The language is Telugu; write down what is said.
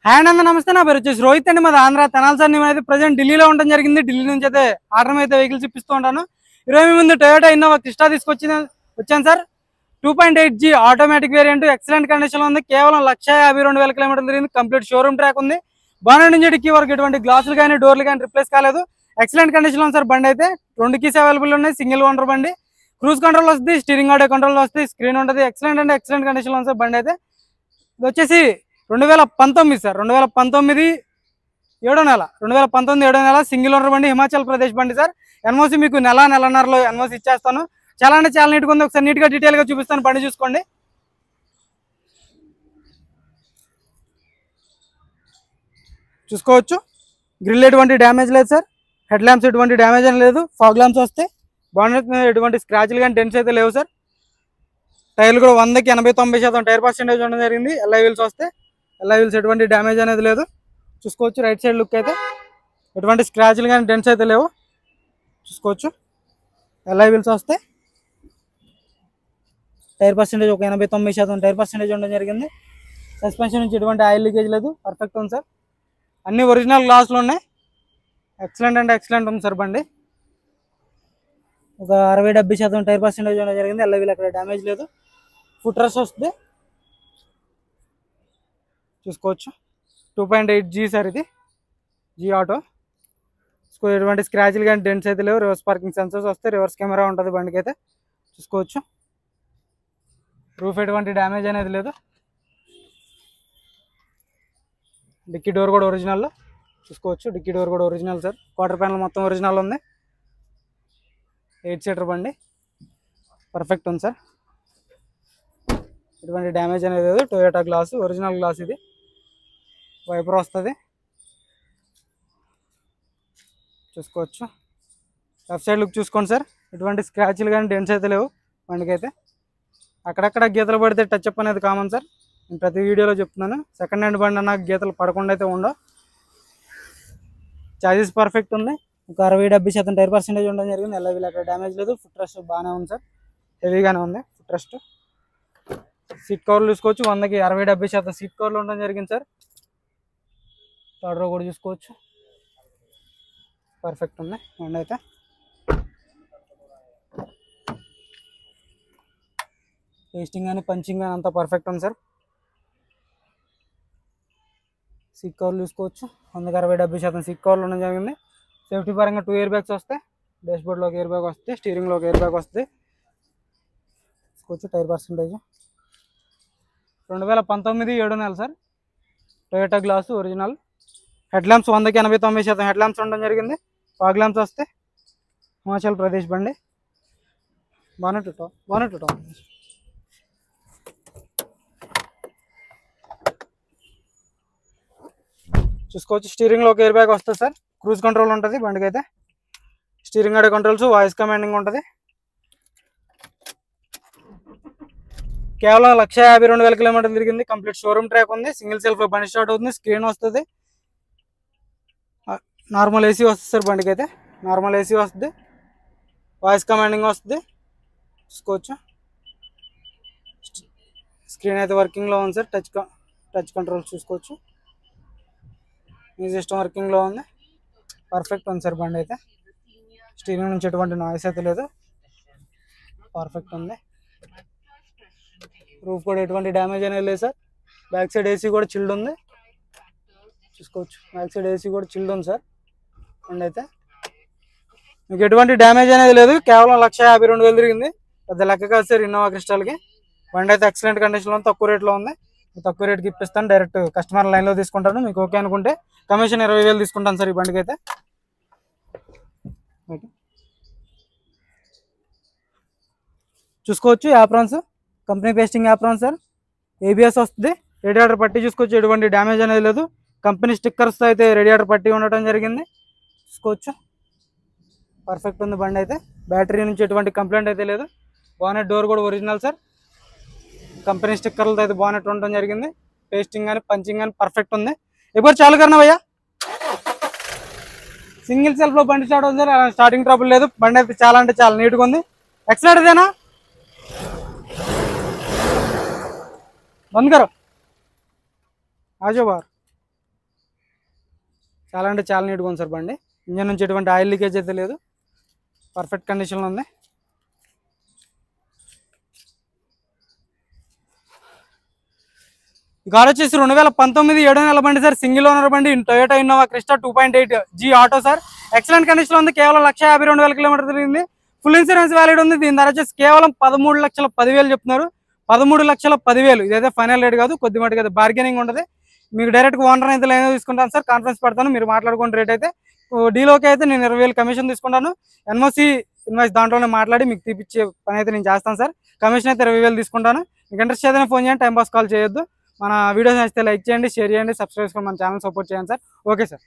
హాయ్ అన్న, నమస్తే. నా పేరు వచ్చేసి రోహిత్ అండి. మాది ఆంధ్ర తెనాలి సార్. నేను అయితే ప్రజెంట్ ఢిల్లీలో ఉండడం జరిగింది. ఢిల్లీ నుంచి అయితే ఆర్డర్ అయితే వెహికల్స్ ఇప్పిస్తూ ఉంటాను. ఈరోజు మీ ముందు టొయోటా ఇన్నోవా క్రిస్టా వచ్చాను sir. 2.8G automatic variant excellent condition లో ఉంది. కేవలం 1,52,000 కిలోమీటర్లు తిరిగింది. కంప్లీట్ షోరూమ్ ట్రాక్ ఉంది. బానెట్ నుంచి డిక్కీ వరకు ఎటువంటి గ్లాసులు కానీ డోర్లు కానీ రిప్లేస్ కాలేదు. ఎక్సలెంట్ కండిషన్ లో ఉంది సార్. బండి అయితే 2 కీస్ అవైలబుల్ ఉన్నాయి. సింగిల్ ఓనర్ బండి. క్రూజ్ కంట్రోల్ వస్తుంది, స్టీరింగ్ ఆడియో కంట్రోల్ వస్తుంది, స్క్రీన్ ఉంటుంది. ఎక్సలెంట్ అంటే ఎక్సలెంట్ కండిషన్ లో ఉంది సార్ బండి అయితే. ఇది వచ్చేసి 2019 సార్. 2019 7 నెల సింగిల్ ఓనర్ బండి, హిమాచల్ ప్రదేశ్ బండి సార్. ఎన్ఓసి మీకు నెలన్నరలో ఎన్ఓసి ఇచ్చేస్తాను. చాలా అంటే చాలా నీట్గా ఉంది. ఒకసారి నీట్గా డీటెయిల్గా చూపిస్తాను. బండి చూసుకోండి. చూసుకోవచ్చు. గ్రిల్ ఎటువంటి డ్యామేజ్ లేదు సార్. హెడ్ ల్యాంప్స్ ఎటువంటి డ్యామేజ్ అని లేదు. ఫాగ్ ల్యాంప్స్ వస్తాయి. బానెట్ మీద ఎటువంటి స్క్రాచ్లు కానీ డెంట్స్ అయితే లేవు సార్. టైర్లు కూడా 100కి 80-90% టైర్ పర్సెంటేజ్ ఉండడం జరిగింది. ఎల్ఐ వీల్స్ వస్తాయి. ఎల్ఐ వీల్స్ ఎటువంటి డ్యామేజ్ అనేది లేదు. చూసుకోవచ్చు. రైట్ సైడ్ లుక్ అయితే ఎటువంటి స్క్రాచ్లు కానీ డెంట్స్ అయితే లేవు. చూసుకోవచ్చు. ఎల్ఐ వీల్స్ వస్తాయి. టైర్ పర్సెంటేజ్ ఒక 80-90% టైర్ పర్సెంటేజ్ ఉండడం జరిగింది. సస్పెన్షన్ నుంచి ఎటువంటి ఆయిల్ లీకేజ్ లేదు. పర్ఫెక్ట్ ఉంది సార్. అన్ని ఒరిజినల్ గ్లాసులు ఉన్నాయి. ఎక్సలెంట్ అంటే ఎక్సలెంట్ ఉంది సార్ బండి. ఒక 60-70% టైర్ పర్సెంటేజ్ ఉండడం జరిగింది. ఎల్ఐ వీల్ అక్కడ డ్యామేజ్ లేదు. ఫుట్ రెస్ట్ వస్తుంది. చూసుకోవచ్చు. 2.8G sir. ఇది జీ ఆటో. ఎటువంటి స్క్రాచ్లు కానీ డెంట్స్ అయితే లేవు. రివర్స్ పార్కింగ్ సెన్సర్స్ వస్తాయి. రివర్స్ కెమెరా ఉంటుంది బండికి అయితే. చూసుకోవచ్చు. రూఫ్ ఎటువంటి డ్యామేజ్ అనేది లేదు. డిక్కీ డోర్ కూడా ఒరిజినల్. చూసుకోవచ్చు. డిక్కీ డోర్ కూడా ఒరిజినల్ సార్. క్వార్టర్ ప్యానల్ మొత్తం ఒరిజినల్ ఉంది. 8 సీటర్ బండి. పర్ఫెక్ట్ ఉంది సార్. ఎటువంటి డ్యామేజ్ అనేది లేదు. టొయోటా గ్లాస్, ఒరిజినల్ గ్లాస్ ఇది. వైపర్ వస్తుంది. చూసుకోవచ్చు. లెఫ్ట్ సైడ్ లుక్ చూసుకోండి సార్. ఎటువంటి స్క్రాచ్లు కానీ డెంట్స్ అయితే లేవు బండికి అయితే. అక్కడక్కడ గీతలు పడితే టచ్ అప్ అనేది కామన్ సార్. నేను ప్రతి వీడియోలో చెప్తున్నాను. సెకండ్ హ్యాండ్ బండి అన్న గీతలు పడకుండా అయితే ఉండవు. చార్జెస్ పర్ఫెక్ట్ ఉంది. ఒక 60-70% టైర్ పర్సెంటేజ్ ఉండడం జరిగింది. ఎల్ఐ వీల్ అక్కడ డ్యామేజ్ లేదు. ఫుట్ రెస్ట్ బాగానే ఉంది సార్. హెవీగానే ఉంది ఫుట్ రెస్ట్. సీట్ కవర్లు చూసుకోవచ్చు. 100కి 60-70% సీట్ కవర్లు ఉండడం జరిగింది సార్. థర్డ్ రో కూడా చూసుకోవచ్చు. పర్ఫెక్ట్ ఉంది బండి అయితే. పేస్టింగ్ కానీ పంచింగ్ కానీ అంతా పర్ఫెక్ట్ ఉంది సార్. సీట్ కవర్లు చూసుకోవచ్చు. 100కి 60-70% సీట్ కవర్లు ఉండడం జరిగింది. సేఫ్టీ పరంగా 2 ఎయిర్ బ్యాగ్స్ వస్తాయి. డాష్ బోర్డ్లో ఒక ఎయిర్ బ్యాగ్ వస్తుంది. స్టీరింగ్లో ఒక ఎయిర్ బ్యాగ్ వస్తుంది. చూసుకోవచ్చు. టైర్ పర్సెంటేజ్ 2019 7 నెల sir. Toyota glass original. Head lamps 100కి 80-90% హెడ్ ల్యాంప్స్ ఉండడం జరిగింది. ఫాగ్ ల్యాంప్స్ వస్తాయి. హిమాచల్ ప్రదేశ్ బండి. బానెట్ చూసుకోవచ్చు. స్టీరింగ్లో ఒక ఎయిర్ బ్యాగ్ వస్తుంది సార్. క్రూజ్ కంట్రోల్ ఉంటుంది బండికి అయితే. Steering audio controls, voice commanding ఉంటుంది. కేవలం 1,52,000 కిలోమీటర్లు తిరిగింది. కంప్లీట్ షోరూమ్ ట్రాక్ ఉంది. సింగిల్ సెల్ఫ్లో బండి స్టార్ట్ అవుతుంది. స్క్రీన్ వస్తుంది. నార్మల్ ఏసీ వస్తుంది సార్ బండికి అయితే. నార్మల్ ఏసీ వస్తుంది. వాయిస్ కమాండింగ్ వస్తుంది. చూసుకోవచ్చు. స్క్రీన్ అయితే వర్కింగ్లో ఉంది సార్. టచ్ కంట్రోల్స్ చూసుకోవచ్చు. మీ సిస్టమ్ వర్కింగ్లో ఉంది. పర్ఫెక్ట్ ఉంది సార్ బండి అయితే. స్టీరింగ్ నుంచి ఎటువంటి నాయిస్ అయితే లేదు. పర్ఫెక్ట్ ఉంది. రూఫ్ కూడా ఎటువంటి డ్యామేజ్ అనేది లేదు సార్. బ్యాక్ సైడ్ ఏసీ కూడా చిల్డ్ ఉంది. చూసుకోవచ్చు. బ్యాక్ సైడ్ ఏసీ కూడా చిల్డ్ ఉంది సార్ బండి అయితే. మీకు ఎటువంటి డ్యామేజ్ అనేది లేదు. కేవలం 1,52,000 తిరిగింది. పెద్ద లెక్క కాదు సార్ ఇన్నోవా క్రిస్టాల్కి. బండి అయితే ఎక్సలెంట్ కండిషన్లో ఉంది. తక్కువ రేట్లో ఉంది. తక్కువ రేట్కి ఇప్పిస్తాను. డైరెక్ట్ కస్టమర్ లైన్లో తీసుకుంటాను. మీకు ఓకే అనుకుంటే కమిషన్ 20,000 తీసుకుంటాను సార్ ఈ బండికి అయితే. చూసుకోవచ్చు. Aprons company pasting aprons sir. ABS వస్తుంది. రేడియేటర్ పట్టి చూసుకోవచ్చు. ఎటువంటి డ్యామేజ్ అనేది లేదు. కంపెనీ స్టిక్కర్స్తో అయితే రేడియేటర్ పట్టి ఉండటం జరిగింది. చూసుకోవచ్చు. పర్ఫెక్ట్ ఉంది బండి అయితే. బ్యాటరీ నుంచి ఎటువంటి కంప్లైంట్ అయితే లేదు. బానెట్ డోర్ కూడా ఒరిజినల్ సార్. కంపెనీ స్టిక్కర్లతో అయితే బానెట్ ఉండటం జరిగింది. పేస్టింగ్ కానీ పంచింగ్ కానీ పర్ఫెక్ట్ ఉంది. ఇప్పుడు చాలు కన్నా భయ్యా. సింగిల్ సెల్ఫ్లో బండి స్టార్ట్ అవుతుంది సార్. స్టార్టింగ్ ట్రబుల్ లేదు. బండి అయితే చాలా అంటే చాలా నీట్గా ఉంది. एक्सलेटर देना बंद करो आ जाओ बाहर। చాలా అంటే చాలా నీట్గా ఉంది సార్ బండి. ఇంజన్ నుంచి ఎటువంటి ఆయిల్ లీకేజ్ అయితే లేదు, పర్ఫెక్ట్ కండిషన్లో ఉంది. ఈ కార్ వచ్చేసి 2019 7 నెలల బండి సార్, సింగిల్ ఓనర్ బండి, Toyota Innova Crysta 2.8G auto sir. Excellent కండిషన్లో ఉంది. కేవలం 1,52,000 కిలోమీటర్ తిరిగింది. ఫుల్ ఇన్సూరెన్స్ వ్యాలిడ్ ఉంది. దీని ధర వచ్చేసి కేవలం 13,10,000 చెప్తున్నారు. 13,10,000 ఇదైతే ఫైనల్ రేట్ కాదు, కొద్ది మటుకు అయితే బార్గెనింగ్ ఉంటుంది. మీకు డైరెక్ట్గా ఓనర్ అయితే లైన్ తీసుకుంటాను సార్, కాన్ఫరెన్స్ పెడతాను, మీరు మాట్లాడుకున్న రేట్ అయితే. డీలోకి అయితే నేను 20,000 కమిషన్ తీసుకుంటాను. ఎన్ఓసి ఇన్వాయిస్ దాంట్లోనే మాట్లాడి మీకు తీపిచ్చే పని అయితే నేను చేస్తాను సార్. కమిషన్ అయితే 20,000 తీసుకుంటాను. మీకు ఇంట్రెస్ట్ ఏదైనా ఫోన్ చేయండి, టైం పాస్ కాల్ చేయొద్దు. మన వీడియోస్ నచ్చితే లైక్ చేయండి, షేర్ చేయండి, సబ్స్క్రైబ్ చేసుకొని మన ఛానల్ సపోర్ట్ చేయండి సార్. Okay sir.